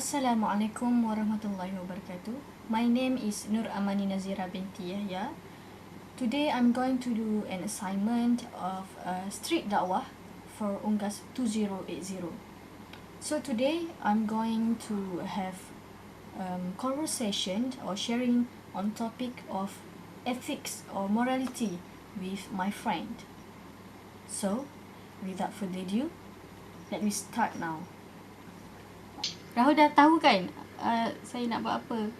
Assalamualaikum warahmatullahi wabarakatuh. My name is Nur Amani Nazira binti Yahya. Today I'm going to do an assignment of street dakwah for UNGAS 2080. So today I'm going to have conversation or sharing on topic of ethics or morality with my friend. So without further ado, let me start now. Rahul dah tahu kan saya nak buat apa?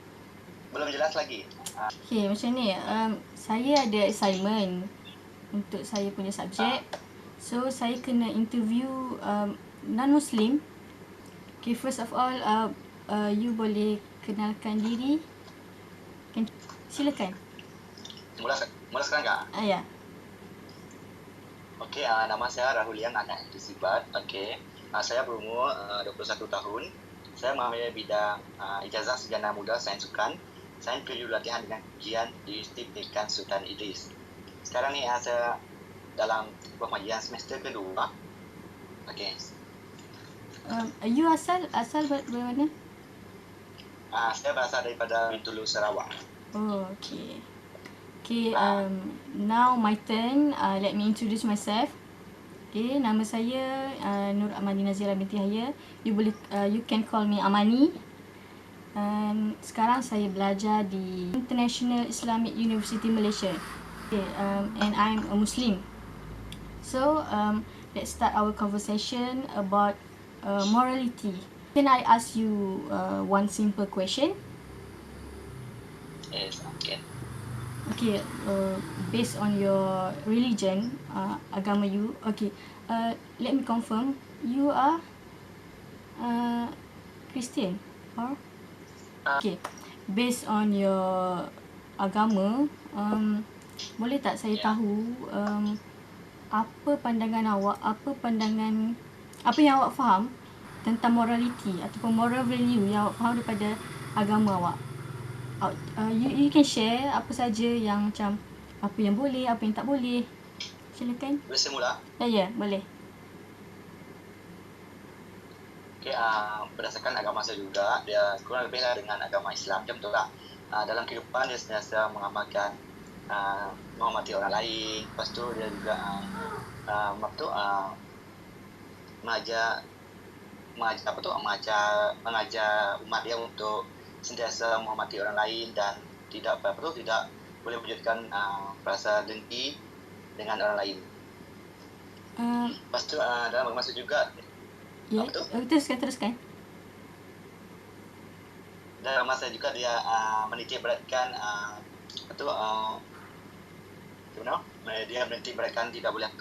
Belum jelas lagi. Okay, macam ni. Saya ada assignment untuk saya punya subjek. So, saya kena interview non-Muslim. Okay, first of all, you boleh kenalkan diri. Silakan. Mula sekarang tak? Ya. Okey, nama saya Rahul Yang Anak Sibat. Okey, saya berumur 21 tahun. Saya mengambil bidang ijazah sarjana muda sains sukan. Saya perlu latihan dengan ujian di Universiti Pendidikan Sultan Idris. Sekarang ni saya dalam pengajian semester kedua. Okey. You asal dari mana? Saya berasal daripada Bintulu, Sarawak. Oh, okay. Okay, now my turn. Let me introduce myself. Okay, nama saya Nur Amani Nazira binti Yahya. You can call me Amani. Sekarang saya belajar di International Islamic University Malaysia. Okay, and I'm a Muslim. So, let's start our conversation about morality. Can I ask you one simple question? Yes, okay. Okay, based on your religion, agama you, okay, let me confirm, you are Christian or? Okay, based on your agama, boleh tak saya tahu apa pandangan awak, apa yang awak faham tentang morality ataupun moral value yang awak faham daripada agama awak? You can share apa saja yang macam apa yang boleh, apa yang tak boleh. Silakan. Boleh saya mula? Ya, boleh. Okay, berdasarkan agama saya juga, dia kurang lebih dengan agama Islam, macam tu lah. Dalam kehidupan dia sentiasa mengamalkan menghormati orang lain. Lepas tu dia juga mengajar umat dia untuk sentiasa menghormati orang lain dan tidak boleh wujudkan rasa dengki dengan orang lain. Lepas tu dalam agama saya juga teruskan. Dalam agama saya juga dia menitik beratkan dia menitik beratkan tidak boleh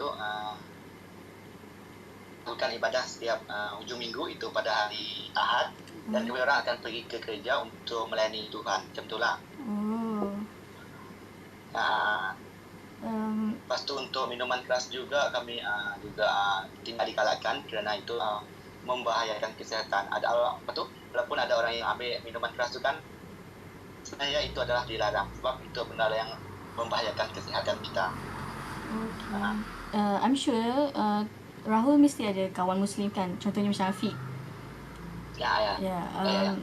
melakukan ibadah setiap hujung minggu itu pada hari Ahad. Dan kemudian orang akan pergi ke gereja untuk melayani Tuhan. Macam itulah. Lepas tu untuk minuman keras juga kami tidak digalakkan kerana itu membahayakan kesihatan. Walaupun ada orang yang ambil minuman keras tu kan, sebenarnya itu adalah dilarang sebab itu benda yang membahayakan kesihatan kita. I'm sure Rahul mesti ada kawan Muslim kan, contohnya macam Afiq. Ya.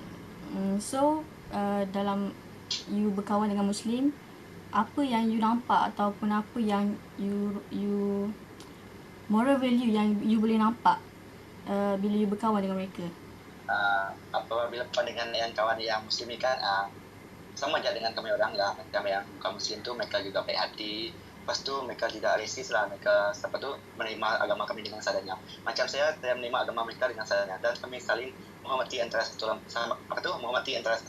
So dalam you berkawan dengan Muslim, apa yang you nampak ataupun apa yang you moral value yang you boleh nampak bila you berkawan dengan mereka? Apabila dengan yang kawan yang Muslim ni kan sama je dengan kami orang lah. Kami yang bukan Muslim tu mereka juga baik hati. Lepas tu mereka tidak rasis lah, mereka menerima agama kami dengan sadanya. Macam saya menerima agama mereka dengan sadanya dan kami saling menghormati antara satu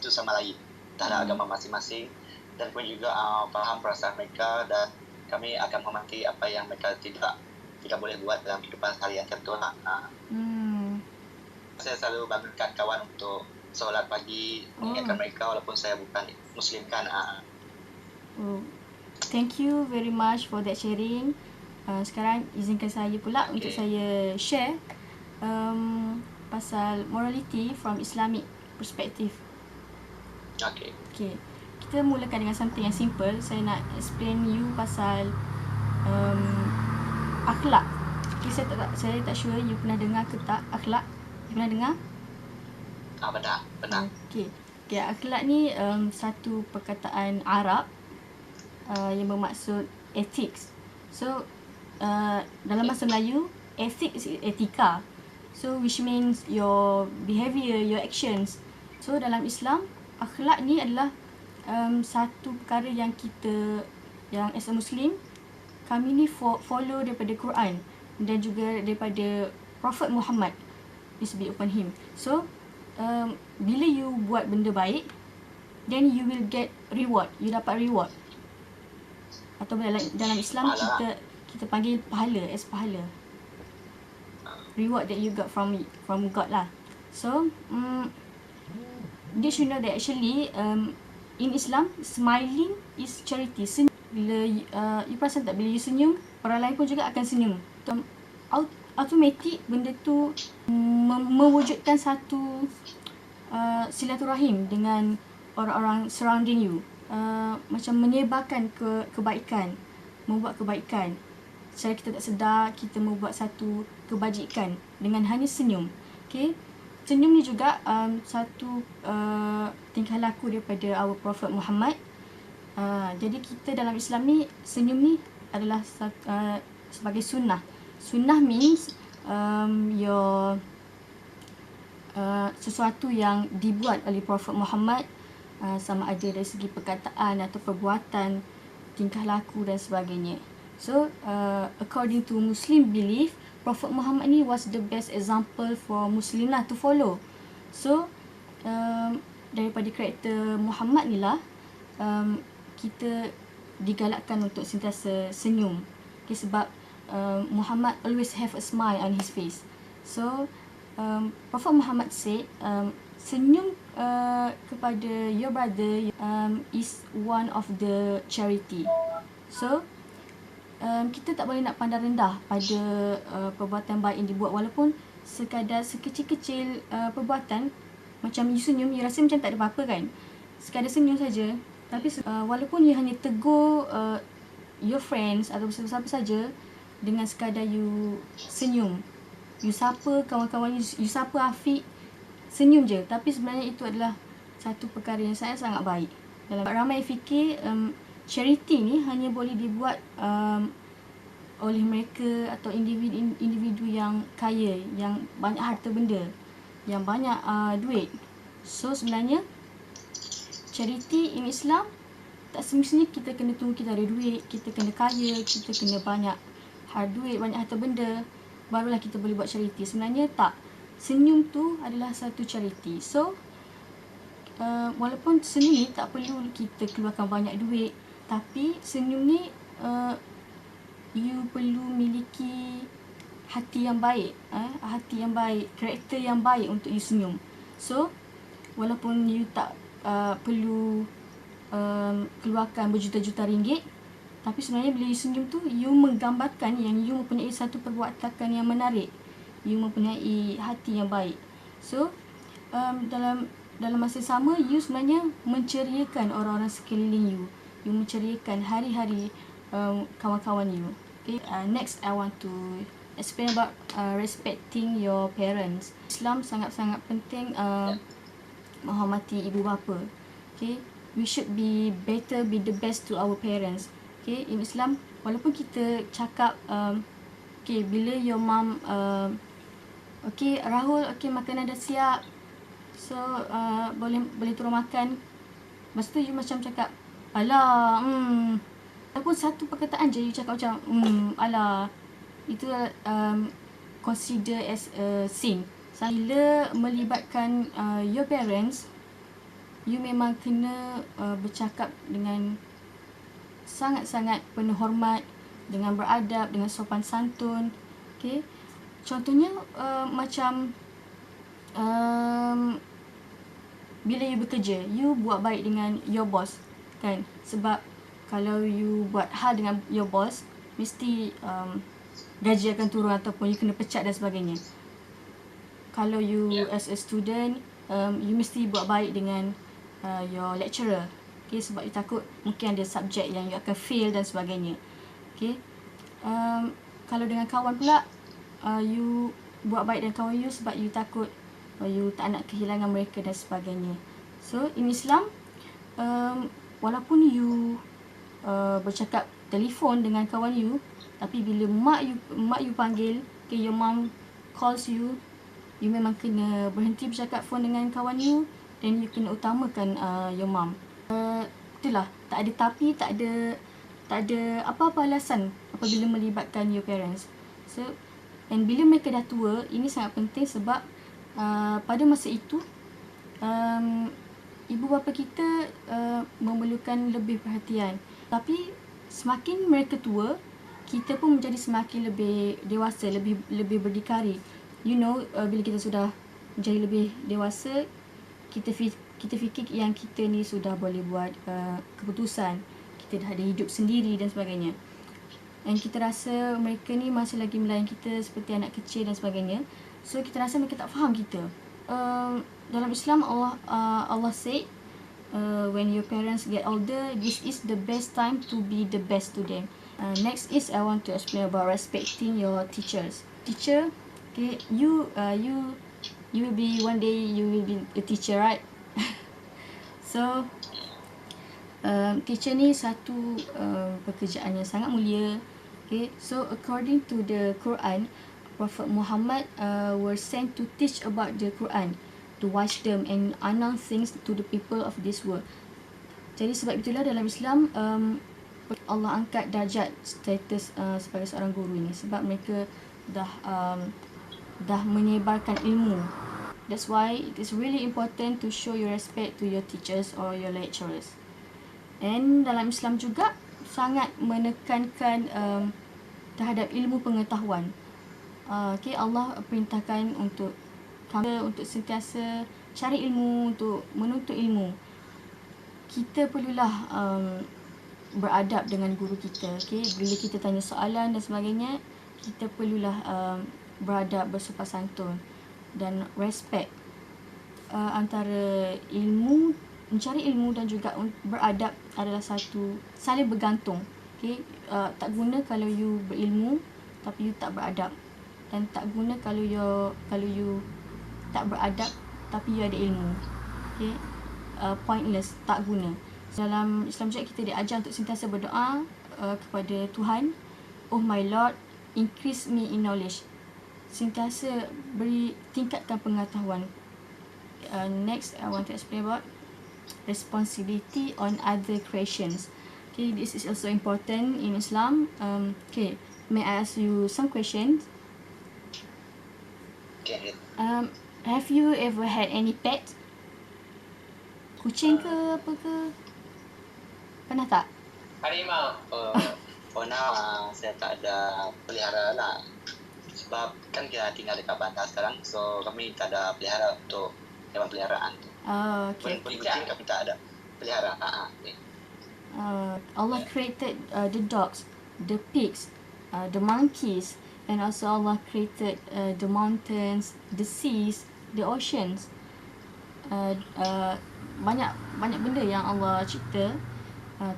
sama lain terhadap agama masing-masing dan pun juga faham perasaan mereka dan kami akan menghormati apa yang mereka tidak boleh buat dalam kehidupan harian contoh lah. Saya selalu bangunkan kawan untuk solat pagi, mengingatkan mereka walaupun saya bukan Muslim kan. Thank you very much for that sharing. Sekarang izinkan saya pula untuk saya share pasal morality from Islamic perspective. Okay. Kita mulakan dengan something yang simple. Saya nak explain you pasal akhlak. Okay, saya tak sure you pernah dengar ke tak akhlak? You pernah dengar? Benar, benar. Okey. Okay, akhlak ni satu perkataan Arab yang bermaksud ethics. So dalam bahasa Melayu, ethics is etika. So which means your behavior, your actions. So dalam Islam, akhlak ni adalah satu perkara yang kita, yang as a Muslim, kami ni follow daripada Quran dan juga daripada Prophet Muhammad, peace be upon him. So bila you buat benda baik, then you will get reward, you dapat reward. Atau dalam Islam kita panggil pahala, as pahala, reward that you got from God lah. So they should know that actually in Islam, smiling is charity. Bila you perasan tak, bila you senyum, orang lain pun juga akan senyum. Automatik benda tu mewujudkan satu silaturahim dengan orang-orang surrounding you. Macam menyebarkan kebaikan, membuat kebaikan. Secara kita tak sedar, kita membuat satu kebajikan dengan hanya senyum. Okay? Senyum ni juga satu tingkah laku daripada our Prophet Muhammad. Jadi kita dalam Islam ni, senyum ni adalah sebagai sunnah. Sunnah means your sesuatu yang dibuat oleh Prophet Muhammad, sama ada dari segi perkataan atau perbuatan, tingkah laku dan sebagainya. So according to Muslim belief, Prophet Muhammad ni was the best example for Muslimah to follow. So daripada karakter Muhammad ni lah kita digalakkan untuk sentiasa senyum. Okay, sebab Muhammad always have a smile on his face. So Prophet Muhammad said senyum kepada your brother is one of the charity. So kita tak boleh nak pandang rendah pada perbuatan baik yang dibuat, walaupun sekadar sekecil-kecil perbuatan. Macam you senyum, you rasa macam tak ada apa-apa kan, sekadar senyum saja. Tapi walaupun you hanya tegur your friends atau siapa saja dengan sekadar you senyum, you sapa kawan-kawan you sapa Afiq, senyum je, tapi sebenarnya itu adalah satu perkara yang sangat-sangat baik. Dalam ramai fikir charity ni hanya boleh dibuat oleh mereka atau individu yang kaya, yang banyak harta benda, yang banyak duit. So sebenarnya charity in Islam tak semestinya kita kena tunggu kita ada duit, kita kena kaya, kita kena banyak duit, banyak harta benda, barulah kita boleh buat charity. Sebenarnya tak. Senyum tu adalah satu charity. So walaupun senyum ni tak perlu kita keluarkan banyak duit, tapi senyum ni you perlu miliki hati yang baik, hati yang baik, karakter yang baik untuk you senyum. So walaupun you tak perlu keluarkan berjuta-juta ringgit, tapi sebenarnya bila you senyum tu, you menggambarkan yang you mempunyai satu perbuatan yang menarik, you mempunyai hati yang baik. So dalam masa sama, you sebenarnya menceriakan orang-orang sekeliling you, you menceriakan hari-hari kawan-kawan you. Okay, next I want to explain about respecting your parents. Islam sangat-sangat penting menghormati ibu bapa. Okay, we should be better, be the best to our parents. Okay, in Islam, walaupun kita cakap okay, bila your mom okay Rahul, okay makanan dah siap, so boleh turun makan. Lepas tu you macam cakap alah, ataupun satu perkataan je you cakap macam alah, itu consider as a sin. Bila melibatkan your parents, you memang kena bercakap dengan sangat-sangat penuh hormat, dengan beradab, dengan sopan santun. Okay, contohnya macam bila you bekerja, you buat baik dengan your boss kan. Sebab kalau you buat hal dengan your boss, mesti gaji akan turun ataupun you kena pecat dan sebagainya. Kalau you as a student, you mesti buat baik dengan your lecturer. Okay, sebab you takut mungkin ada subjek yang you akan fail dan sebagainya. Okay, kalau dengan kawan pula, you buat baik dengan kawan you sebab you takut you tak nak kehilangan mereka dan sebagainya. So in Islam, walaupun you bercakap telefon dengan kawan you, tapi bila mak you panggil, okay, your mom calls you, you memang kena berhenti bercakap phone dengan kawan you, then you kena utamakan your mom. Itulah, tak ada tapi, tak ada apa-apa alasan apabila melibatkan your parents. So, and bila mereka dah tua, ini sangat penting sebab pada masa itu ibu bapa kita memerlukan lebih perhatian. Tapi semakin mereka tua, kita pun menjadi semakin lebih dewasa, lebih berdikari. You know, bila kita sudah menjadi lebih dewasa, kita fikir yang kita ni sudah boleh buat keputusan, kita dah ada hidup sendiri dan sebagainya. Dan kita rasa mereka ni masih lagi melayan kita seperti anak kecil dan sebagainya. So kita rasa mereka tak faham kita. Dalam Islam, Allah said, when your parents get older, this is the best time to be the best to them. Next is I want to explain about respecting your teachers. Teacher, okay, you will be one day you will be a teacher, right? So teacher ni satu pekerjaan yang sangat mulia. Okay, so according to the Quran, Prophet Muhammad were sent to teach about the Quran, to watch them and announce things to the people of this world. Jadi sebab itulah dalam Islam Allah angkat darjat status sebagai seorang guru ini, sebab mereka dah menyebarkan ilmu. That's why it is really important to show your respect to your teachers or your lecturers. And dalam Islam juga sangat menekankan terhadap ilmu pengetahuan. Okay, Allah perintahkan untuk sentiasa cari ilmu, untuk menuntut ilmu. Kita perlulah beradab dengan guru kita. Okay, bila kita tanya soalan dan sebagainya, kita perlulah beradab, bersopan santun dan respect antara ilmu, mencari ilmu dan juga beradab adalah satu saling bergantung. Okay, tak guna kalau you berilmu tapi you tak beradab, dan tak guna kalau you tak beradab tapi you ada ilmu. Okay, pointless, tak guna. Dalam Islam juga kita diajar untuk sentiasa berdoa kepada Tuhan. Oh my Lord, increase me in knowledge. Sentiasa tingkatkan pengetahuan. Next, I want to explain about responsibility on other creations. Okay, this is also important in Islam. Okay, may I ask you some questions? Okay. Have you ever had any pet? Kucing ke apa ke? Pernah tak? Harimau. For now, saya tak ada pelihara lah. Sebab kan kita tinggal dekat bandar sekarang, so kami tak ada pelihara untuk hewan peliharaan. Okay. Kucing kami tak ada pelihara. Okay. Allah created the dogs, the pigs, the monkeys, and also Allah created the mountains, the seas, the oceans. Banyak benda yang Allah cipta,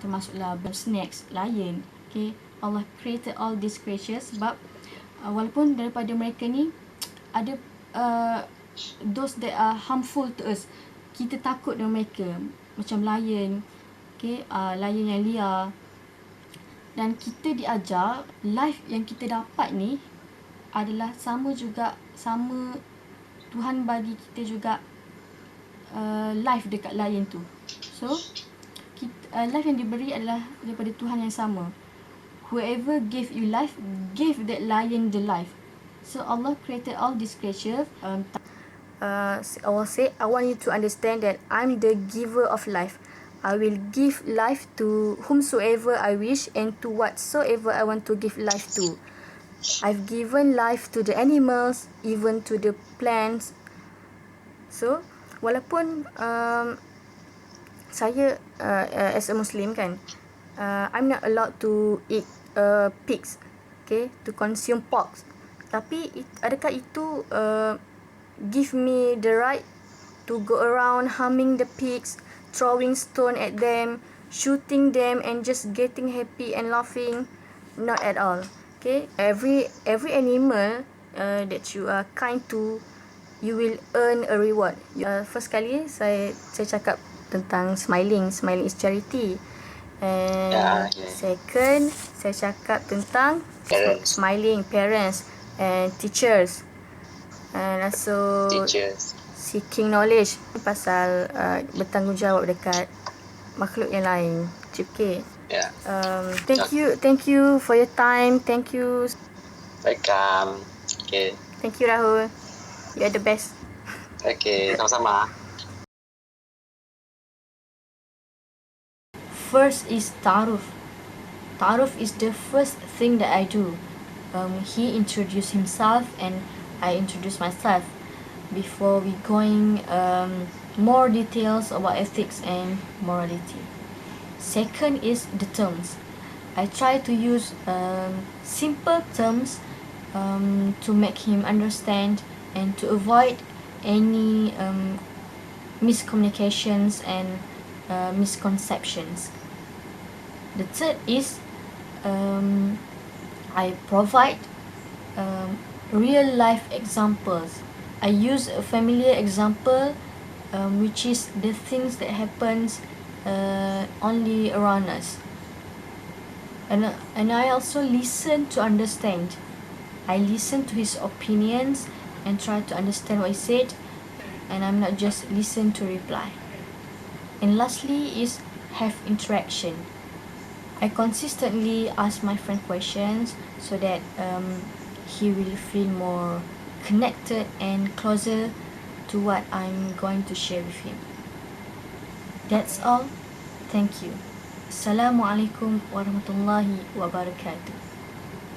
termasuklah snakes, lion. Okay, Allah created all these creatures sebab walaupun daripada mereka ni ada those that are harmful to us, kita takut dengan mereka, macam lion. Okay, lion yang liar. Dan kita diajar life yang kita dapat ni adalah sama Tuhan bagi kita juga life dekat lion tu. So life yang diberi adalah daripada Tuhan yang sama. Whoever gave you life, gave that lion the life. So Allah created all these creatures. Allah say, I want you to understand that I'm the giver of life. I will give life to whomsoever I wish and to whatsoever I want to give life to. I've given life to the animals, even to the plants. So, walaupun saya as a Muslim kan, I'm not allowed to eat pigs, okay, to consume pork. Tapi adakah itu give me the right to go around harming the pigs, throwing stone at them, shooting them and just getting happy and laughing? Not at all. Okay, every animal that you are kind to, you will earn a reward. First kali saya cakap tentang smiling. Smiling is charity. And second, saya cakap tentang Parents. smiling, parents and teachers. And also seeking knowledge pasal bertanggungjawab dekat makhluk yang lain. Okay. Thank you for your time. Thank you. Welcome. Okay. Thank you, Rahul. You are the best. Okay, sama-sama. First is Ta'aruf. Ta'aruf is the first thing that I do. He introduced himself and I introduce myself before we going more details about ethics and morality. Second is the terms. I try to use simple terms to make him understand and to avoid any miscommunications and misconceptions. The third is I provide real life examples. I use a familiar example which is the things that happens only around us. And I also listen to understand. I listen to his opinions and try to understand what he said, and I'm not just listen to reply. And lastly is have interaction. I consistently ask my friend questions so that he will feel more connected and closer to what I'm going to share with him. That's all. Thank you. Assalamualaikum warahmatullahi wabarakatuh.